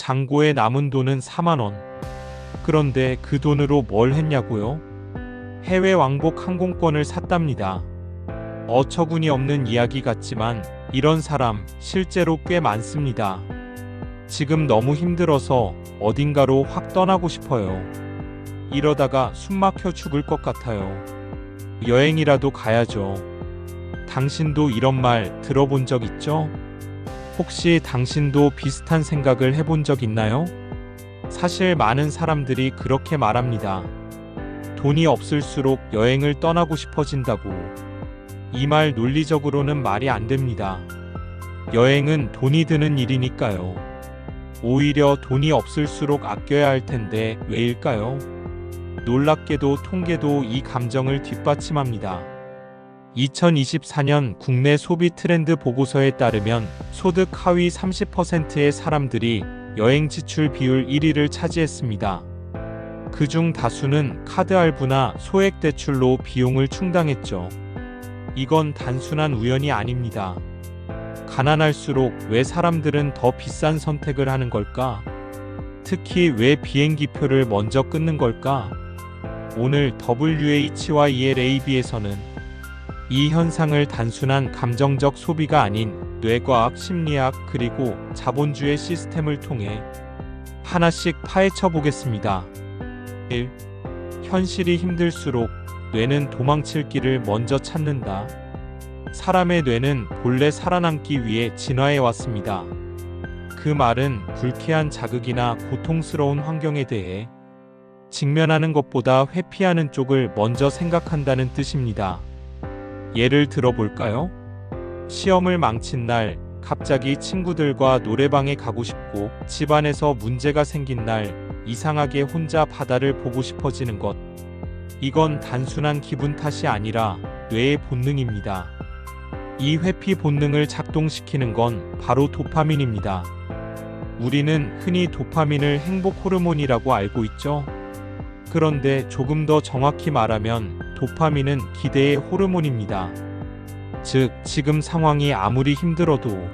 잔고에 남은 돈은 4만 원. 그런데 그 돈으로 뭘 했냐고요? 해외 왕복 항공권을 샀답니다. 어처구니 없는 이야기 같지만 이런 사람 실제로 꽤 많습니다. 지금 너무 힘들어서 어딘가로 확 떠나고 싶어요. 이러다가 숨 막혀 죽을 것 같아요. 여행이라도 가야죠. 당신도 이런 말 들어본 적 있죠? 혹시 당신도 비슷한 생각을 해본 적 있나요? 사실 많은 사람들이 그렇게 말합니다. 돈이 없을수록 여행을 떠나고 싶어진다고. 이 말 논리적으로는 말이 안 됩니다. 여행은 돈이 드는 일이니까요. 오히려 돈이 없을수록 아껴야 할 텐데 왜일까요? 놀랍게도 통계도 이 감정을 뒷받침합니다. 2024년 국내 소비 트렌드 보고서에 따르면 소득 하위 30%의 사람들이 여행 지출 비율 1위를 차지했습니다. 그중 다수는 카드 할부나 소액 대출로 비용을 충당했죠. 이건 단순한 우연이 아닙니다. 가난할수록 왜 사람들은 더 비싼 선택을 하는 걸까? 특히 왜 비행기표를 먼저 끊는 걸까? 오늘 WH와 ELAB에서는 이 현상을 단순한 감정적 소비가 아닌 뇌과학, 심리학, 그리고 자본주의 시스템을 통해 하나씩 파헤쳐 보겠습니다. 1. 현실이 힘들수록 뇌는 도망칠 길을 먼저 찾는다. 사람의 뇌는 본래 살아남기 위해 진화해 왔습니다. 그 말은 불쾌한 자극이나 고통스러운 환경에 대해 직면하는 것보다 회피하는 쪽을 먼저 생각한다는 뜻입니다. 예를 들어볼까요? 시험을 망친 날, 갑자기 친구들과 노래방에 가고 싶고, 집안에서 문제가 생긴 날, 이상하게 혼자 바다를 보고 싶어지는 것. 이건 단순한 기분 탓이 아니라 뇌의 본능입니다. 이 회피 본능을 작동시키는 건 바로 도파민입니다. 우리는 흔히 도파민을 행복 호르몬이라고 알고 있죠? 그런데 조금 더 정확히 말하면 도파민은 기대의 호르몬입니다. 즉, 지금 상황이 아무리 힘들어도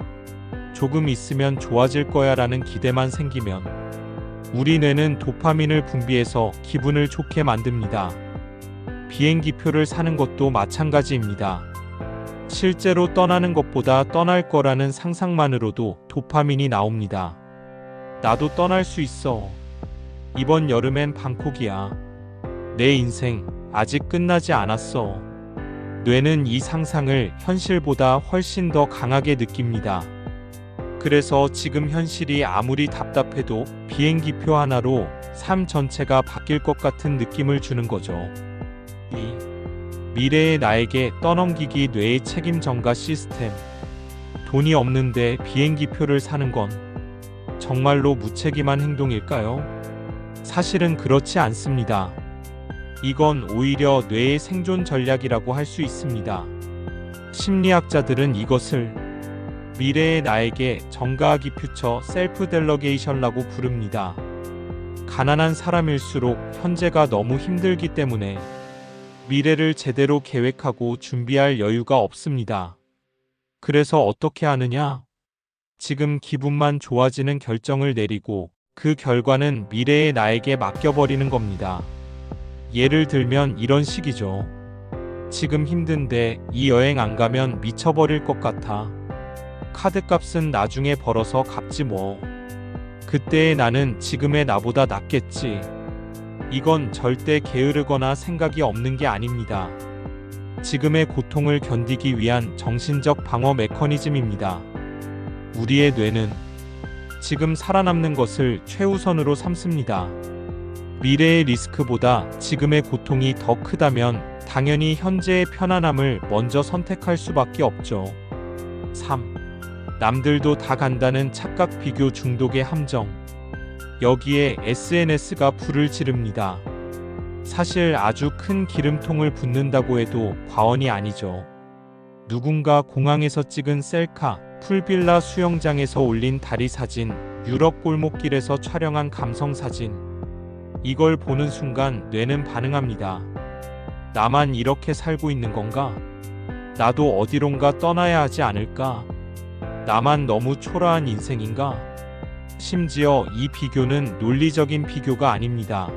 조금 있으면 좋아질 거야 라는 기대만 생기면 우리 뇌는 도파민을 분비해서 기분을 좋게 만듭니다. 비행기표를 사는 것도 마찬가지입니다. 실제로 떠나는 것보다 떠날 거라는 상상만으로도 도파민이 나옵니다. 나도 떠날 수 있어. 이번 여름엔 방콕이야. 내 인생 아직 끝나지 않았어. 뇌는 이 상상을 현실보다 훨씬 더 강하게 느낍니다. 그래서 지금 현실이 아무리 답답해도 비행기표 하나로 삶 전체가 바뀔 것 같은 느낌을 주는 거죠. 2. 미래의 나에게 떠넘기기 뇌의 책임 전가 시스템. 돈이 없는데 비행기표를 사는 건 정말로 무책임한 행동일까요? 사실은 그렇지 않습니다. 이건 오히려 뇌의 생존 전략이라고 할 수 있습니다. 심리학자들은 이것을 미래의 나에게 전가하기 퓨처 셀프 델러게이션이라고 부릅니다. 가난한 사람일수록 현재가 너무 힘들기 때문에 미래를 제대로 계획하고 준비할 여유가 없습니다. 그래서 어떻게 하느냐? 지금 기분만 좋아지는 결정을 내리고 그 결과는 미래의 나에게 맡겨버리는 겁니다. 예를 들면 이런 식이죠. 지금 힘든데 이 여행 안 가면 미쳐버릴 것 같아. 카드값은 나중에 벌어서 갚지 뭐. 그때의 나는 지금의 나보다 낫겠지. 이건 절대 게으르거나 생각이 없는 게 아닙니다. 지금의 고통을 견디기 위한 정신적 방어 메커니즘입니다. 우리의 뇌는 지금 살아남는 것을 최우선으로 삼습니다. 미래의 리스크보다 지금의 고통이 더 크다면 당연히 현재의 편안함을 먼저 선택할 수밖에 없죠. 3. 남들도 다 간다는 착각 비교 중독의 함정. 여기에 SNS가 불을 지릅니다. 사실 아주 큰 기름통을 붓는다고 해도 과언이 아니죠. 누군가 공항에서 찍은 셀카, 풀빌라 수영장에서 올린 다리 사진, 유럽 골목길에서 촬영한 감성 사진. 이걸 보는 순간 뇌는 반응합니다. 나만 이렇게 살고 있는 건가? 나도 어디론가 떠나야 하지 않을까? 나만 너무 초라한 인생인가? 심지어 이 비교는 논리적인 비교가 아닙니다.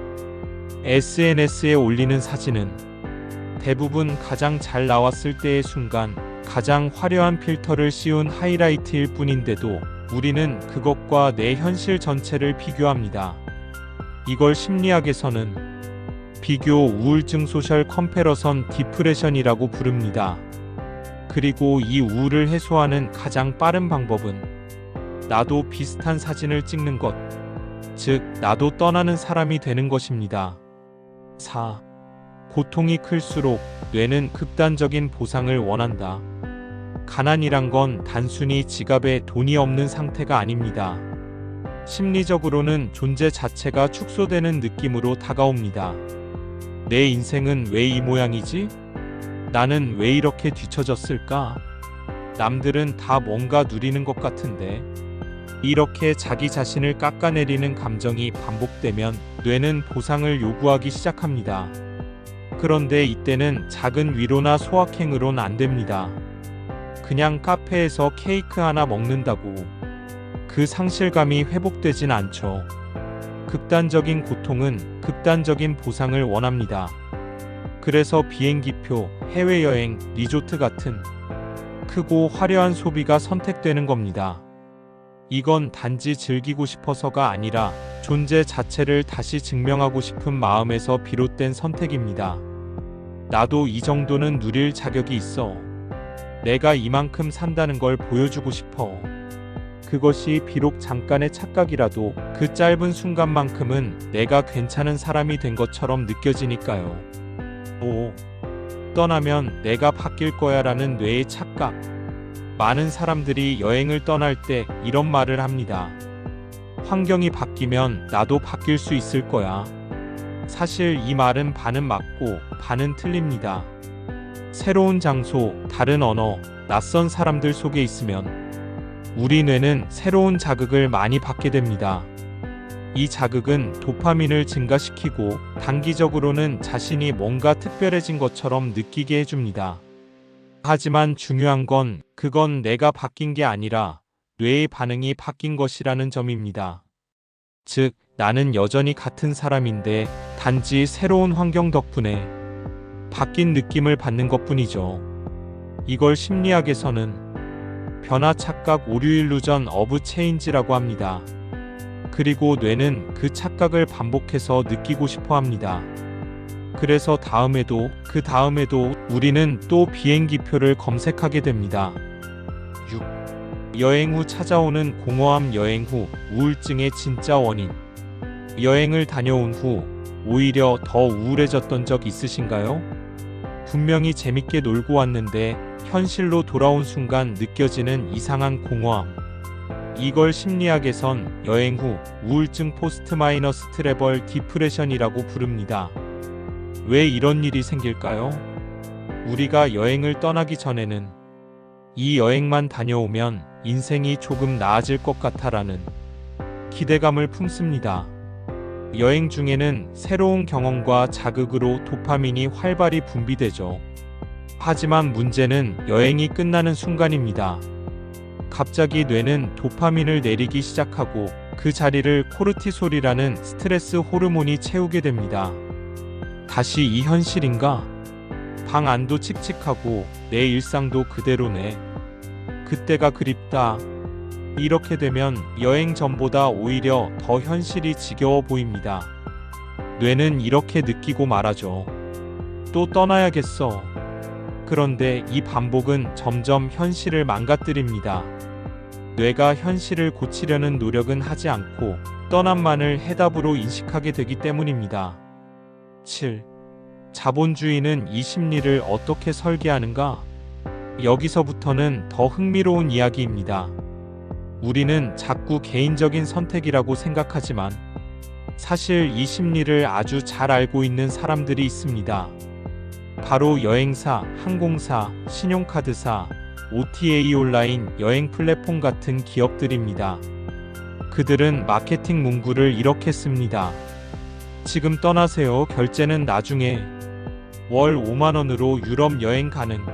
SNS에 올리는 사진은 대부분 가장 잘 나왔을 때의 순간, 가장 화려한 필터를 씌운 하이라이트일 뿐인데도 우리는 그것과 내 현실 전체를 비교합니다. 이걸 심리학에서는 비교 우울증 소셜 컴패러선 디프레션이라고 부릅니다. 그리고 이 우울을 해소하는 가장 빠른 방법은 나도 비슷한 사진을 찍는 것, 즉 나도 떠나는 사람이 되는 것입니다. 4. 고통이 클수록 뇌는 극단적인 보상을 원한다. 가난이란 건 단순히 지갑에 돈이 없는 상태가 아닙니다. 심리적으로는 존재 자체가 축소되는 느낌으로 다가옵니다. 내 인생은 왜 이 모양이지? 나는 왜 이렇게 뒤처졌을까? 남들은 다 뭔가 누리는 것 같은데. 이렇게 자기 자신을 깎아내리는 감정이 반복되면 뇌는 보상을 요구하기 시작합니다. 그런데 이때는 작은 위로나 소확행으론 안 됩니다. 그냥 카페에서 케이크 하나 먹는다고 그 상실감이 회복되진 않죠. 극단적인 고통은 극단적인 보상을 원합니다. 그래서 비행기표, 해외여행, 리조트 같은 크고 화려한 소비가 선택되는 겁니다. 이건 단지 즐기고 싶어서가 아니라 존재 자체를 다시 증명하고 싶은 마음에서 비롯된 선택입니다. 나도 이 정도는 누릴 자격이 있어. 내가 이만큼 산다는 걸 보여주고 싶어. 그것이 비록 잠깐의 착각이라도 그 짧은 순간만큼은 내가 괜찮은 사람이 된 것처럼 느껴지니까요. 5. 떠나면 내가 바뀔 거야 라는 뇌의 착각. 많은 사람들이 여행을 떠날 때 이런 말을 합니다. 환경이 바뀌면 나도 바뀔 수 있을 거야. 사실 이 말은 반은 맞고 반은 틀립니다. 새로운 장소, 다른 언어, 낯선 사람들 속에 있으면 우리 뇌는 새로운 자극을 많이 받게 됩니다. 이 자극은 도파민을 증가시키고 단기적으로는 자신이 뭔가 특별해진 것처럼 느끼게 해줍니다. 하지만 중요한 건 그건 내가 바뀐 게 아니라 뇌의 반응이 바뀐 것이라는 점입니다. 즉, 나는 여전히 같은 사람인데 단지 새로운 환경 덕분에 바뀐 느낌을 받는 것뿐이죠. 이걸 심리학에서는 변화 착각 오류 일루전 어브 체인지라고 합니다. 그리고 뇌는 그 착각을 반복해서 느끼고 싶어 합니다. 그래서 다음에도 그 다음에도 우리는 또 비행기표를 검색하게 됩니다. 6. 여행 후 찾아오는 공허함. 여행 후 우울증의 진짜 원인. 여행을 다녀온 후 오히려 더 우울해졌던 적 있으신가요? 분명히 재밌게 놀고 왔는데 현실로 돌아온 순간 느껴지는 이상한 공허함. 이걸 심리학에선 여행 후 우울증 포스트 마이너스 트래벌 디프레션이라고 부릅니다. 왜 이런 일이 생길까요? 우리가 여행을 떠나기 전에는 이 여행만 다녀오면 인생이 조금 나아질 것 같아라는 기대감을 품습니다. 여행 중에는 새로운 경험과 자극으로 도파민이 활발히 분비되죠. 하지만 문제는 여행이 끝나는 순간입니다. 갑자기 뇌는 도파민을 내리기 시작하고 그 자리를 코르티솔이라는 스트레스 호르몬이 채우게 됩니다. 다시 이 현실인가? 방 안도 칙칙하고 내 일상도 그대로네. 그때가 그립다. 이렇게 되면 여행 전보다 오히려 더 현실이 지겨워 보입니다. 뇌는 이렇게 느끼고 말하죠. 또 떠나야겠어. 그런데 이 반복은 점점 현실을 망가뜨립니다. 뇌가 현실을 고치려는 노력은 하지 않고 떠남만을 해답으로 인식하게 되기 때문입니다. 7. 자본주의는 이 심리를 어떻게 설계하는가? 여기서부터는 더 흥미로운 이야기입니다. 우리는 자꾸 개인적인 선택이라고 생각하지만 사실 이 심리를 아주 잘 알고 있는 사람들이 있습니다. 바로 여행사, 항공사, 신용카드사, OTA 온라인 여행 플랫폼 같은 기업들입니다. 그들은 마케팅 문구를 이렇게 씁니다. 지금 떠나세요. 결제는 나중에. 월 5만원으로 유럽 여행 가능.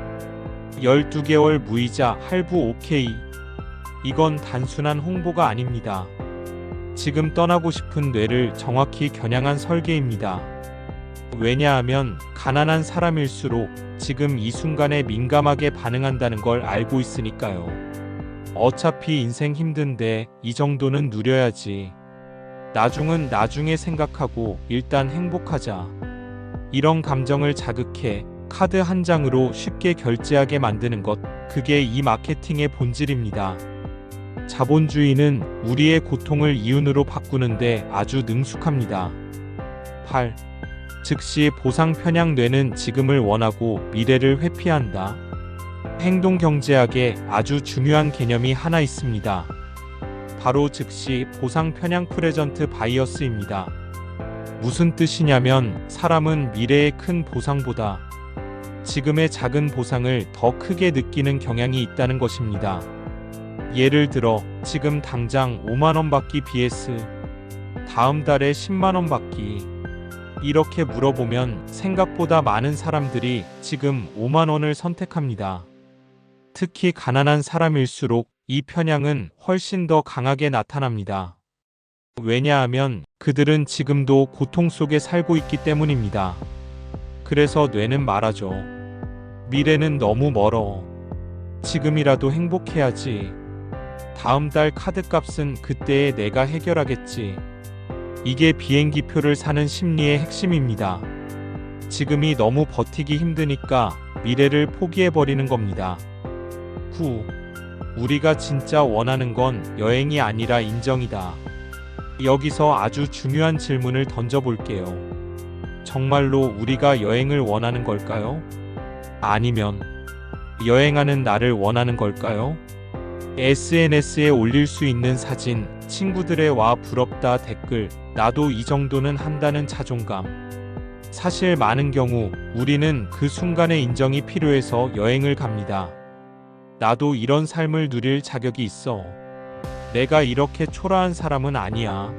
12개월 무이자 할부 오케이. 이건 단순한 홍보가 아닙니다. 지금 떠나고 싶은 뇌를 정확히 겨냥한 설계입니다. 왜냐하면 가난한 사람일수록 지금 이 순간에 민감하게 반응한다는 걸 알고 있으니까요. 어차피 인생 힘든데 이 정도는 누려야지. 나중은 나중에 생각하고 일단 행복하자. 이런 감정을 자극해 카드 한 장으로 쉽게 결제하게 만드는 것, 그게 이 마케팅의 본질입니다. 자본주의는 우리의 고통을 이윤으로 바꾸는데 아주 능숙합니다. 8. 즉시 보상 편향. 뇌는 지금을 원하고 미래를 회피한다. 행동경제학에 아주 중요한 개념이 하나 있습니다. 바로 즉시 보상 편향 프레전트 바이어스입니다. 무슨 뜻이냐면 사람은 미래의 큰 보상보다 지금의 작은 보상을 더 크게 느끼는 경향이 있다는 것입니다. 예를 들어 지금 당장 5만원 받기 vs 다음 달에 10만원 받기. 이렇게 물어보면 생각보다 많은 사람들이 지금 5만원을 선택합니다. 특히 가난한 사람일수록 이 편향은 훨씬 더 강하게 나타납니다. 왜냐하면 그들은 지금도 고통 속에 살고 있기 때문입니다. 그래서 뇌는 말하죠. 미래는 너무 멀어. 지금이라도 행복해야지. 다음 달 카드값은 그때에 내가 해결하겠지. 이게 비행기표를 사는 심리의 핵심입니다. 지금이 너무 버티기 힘드니까 미래를 포기해버리는 겁니다. 9. 우리가 진짜 원하는 건 여행이 아니라 인정이다. 여기서 아주 중요한 질문을 던져볼게요. 정말로 우리가 여행을 원하는 걸까요? 아니면 여행하는 나를 원하는 걸까요? SNS에 올릴 수 있는 사진, 친구들의 와 부럽다 댓글, 나도 이 정도는 한다는 자존감. 사실 많은 경우 우리는 그 순간의 인정이 필요해서 여행을 갑니다. 나도 이런 삶을 누릴 자격이 있어. 내가 이렇게 초라한 사람은 아니야.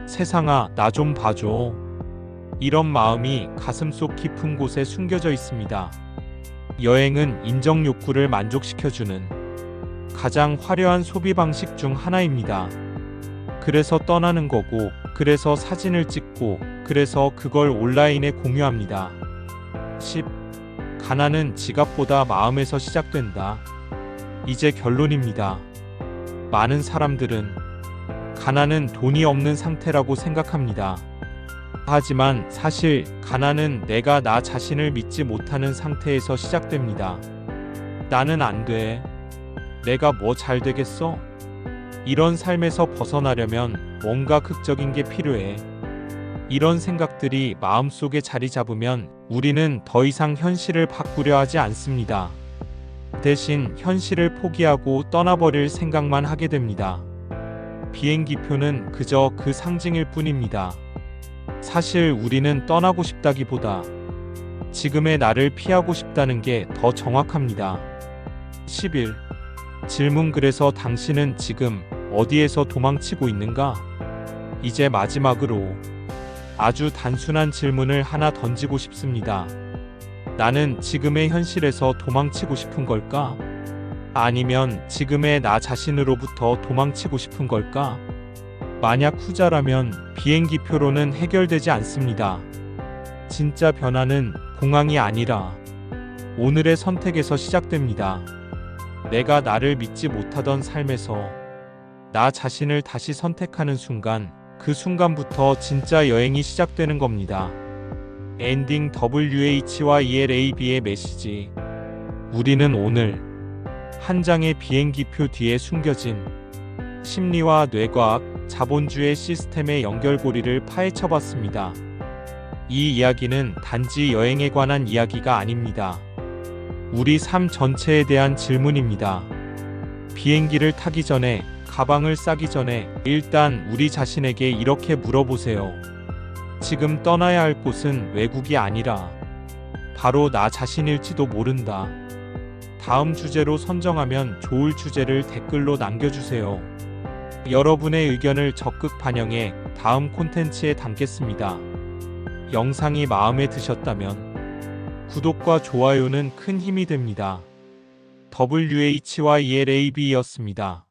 세상아, 나 좀 봐줘. 이런 마음이 가슴속 깊은 곳에 숨겨져 있습니다. 여행은 인정 욕구를 만족시켜주는 가장 화려한 소비 방식 중 하나입니다. 그래서 떠나는 거고, 그래서 사진을 찍고, 그래서 그걸 온라인에 공유합니다. 10. 가난은 지갑보다 마음에서 시작된다. 이제 결론입니다. 많은 사람들은 가난은 돈이 없는 상태라고 생각합니다. 하지만 사실 가난은 내가 나 자신을 믿지 못하는 상태에서 시작됩니다. 나는 안 돼. 내가 뭐 잘 되겠어? 이런 삶에서 벗어나려면 뭔가 극적인 게 필요해. 이런 생각들이 마음속에 자리 잡으면 우리는 더 이상 현실을 바꾸려 하지 않습니다. 대신 현실을 포기하고 떠나버릴 생각만 하게 됩니다. 비행기표는 그저 그 상징일 뿐입니다. 사실 우리는 떠나고 싶다기보다 지금의 나를 피하고 싶다는 게 더 정확합니다. 11. 질문. 그래서 당신은 지금 어디에서 도망치고 있는가? 이제 마지막으로 아주 단순한 질문을 하나 던지고 싶습니다. 나는 지금의 현실에서 도망치고 싶은 걸까? 아니면 지금의 나 자신으로부터 도망치고 싶은 걸까? 만약 후자라면 비행기표로는 해결되지 않습니다. 진짜 변화는 공항이 아니라 오늘의 선택에서 시작됩니다. 내가 나를 믿지 못하던 삶에서 나 자신을 다시 선택하는 순간, 그 순간부터 진짜 여행이 시작되는 겁니다. 엔딩. WH와 ELAB의 메시지. 우리는 오늘 한 장의 비행기표 뒤에 숨겨진 심리와 뇌과학, 자본주의 시스템의 연결고리를 파헤쳐봤습니다. 이 이야기는 단지 여행에 관한 이야기가 아닙니다. 우리 삶 전체에 대한 질문입니다. 비행기를 타기 전에, 가방을 싸기 전에 일단 우리 자신에게 이렇게 물어보세요. 지금 떠나야 할 곳은 외국이 아니라 바로 나 자신일지도 모른다. 다음 주제로 선정하면 좋을 주제를 댓글로 남겨주세요. 여러분의 의견을 적극 반영해 다음 콘텐츠에 담겠습니다. 영상이 마음에 드셨다면 구독과 좋아요는 큰 힘이 됩니다. WHYLAB였습니다.